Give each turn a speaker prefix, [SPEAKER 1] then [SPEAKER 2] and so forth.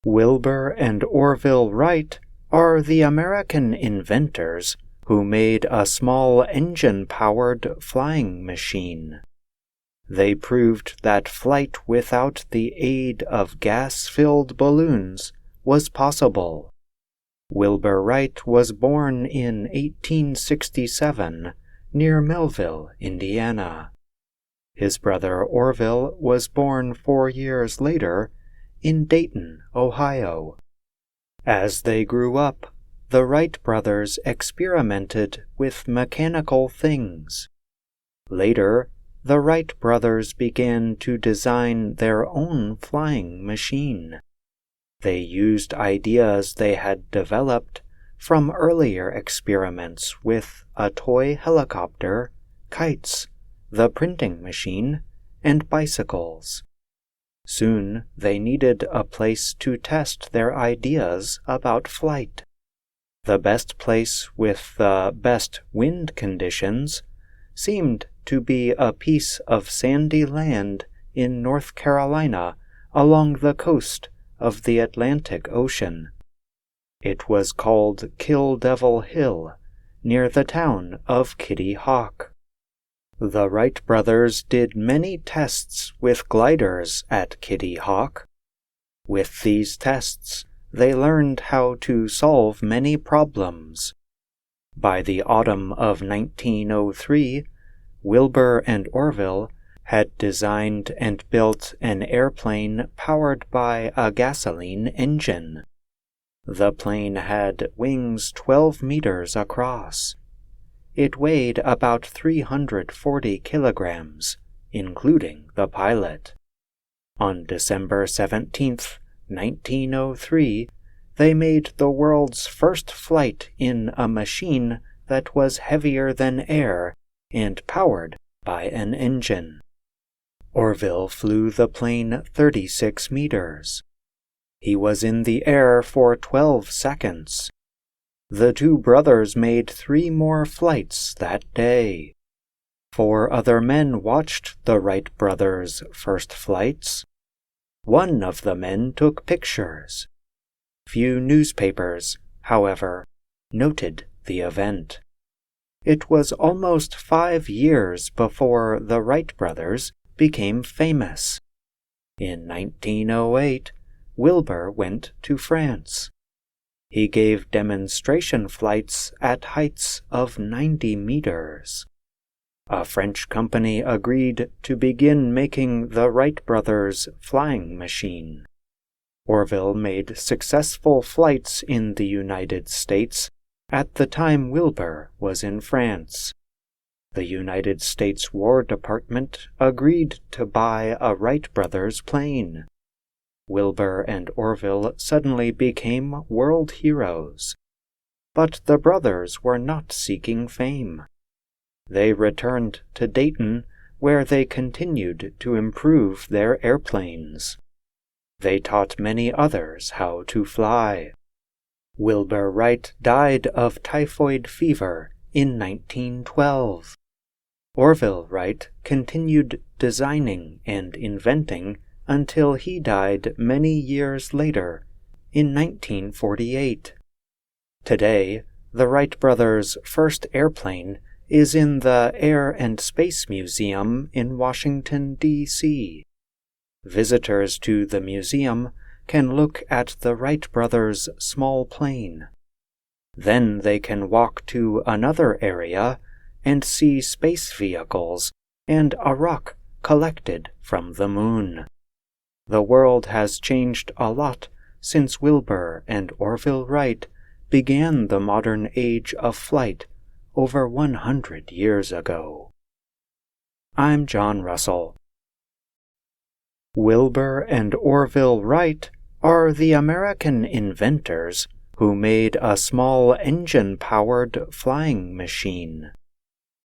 [SPEAKER 1] Wilbur and Orville Wright are the American inventors who made a small engine-powered flying machine. They proved that flight without the aid of gas-filled balloons was possible. Wilbur Wright was born in 1867 near Melville, Indiana. His brother Orville was born 4 years later in Dayton, Ohio. As they grew up, the Wright brothers experimented with mechanical things. Later, the Wright brothers began to design their own flying machine. They used ideas they had developed from earlier experiments with a toy helicopter, kites, the printing machine, and bicycles. Soon they needed a place to test their ideas about flight. The best place with the best wind conditions seemed to be a piece of sandy land in North Carolina along the coast of the Atlantic Ocean. It was called Kill Devil Hill, near the town of Kitty Hawk. The Wright brothers did many tests with gliders at Kitty Hawk. With these tests, they learned how to solve many problems. By the autumn of 1903, Wilbur and Orville had designed and built an airplane powered by a gasoline engine. The plane had wings 12 meters across. It weighed about 340 kilograms, including the pilot. On December 17, 1903, they made the world's first flight in a machine that was heavier than air and powered by an engine. Orville flew the plane 36 meters. He was in the air for 12 seconds. The two brothers made 3 more flights that day. 4 other men watched the Wright brothers' first flights. One of the men took pictures. Few newspapers, however, noted the event. It was almost 5 years before the Wright brothers became famous. In 1908, Wilbur went to France. He gave demonstration flights at heights of 90 meters. A French company agreed to begin making the Wright brothers' flying machine. Orville made successful flights in the United States at the time Wilbur was in France. The United States War Department agreed to buy a Wright brothers plane. Wilbur and Orville suddenly became world heroes. But the brothers were not seeking fame. They returned to Dayton, where they continued to improve their airplanes. They taught many others how to fly. Wilbur Wright died of typhoid fever in 1912. Orville Wright continued designing and inventing until he died many years later, in 1948. Today, the Wright brothers' first airplane is in the Air and Space Museum in Washington, D.C. Visitors to the museum can look at the Wright brothers' small plane. Then they can walk to another area and see space vehicles and a rock collected from the moon. The world has changed a lot since Wilbur and Orville Wright began the modern age of flight over 100 years ago. I'm John Russell. Wilbur and Orville Wright are the American inventors who made a small engine-powered flying machine.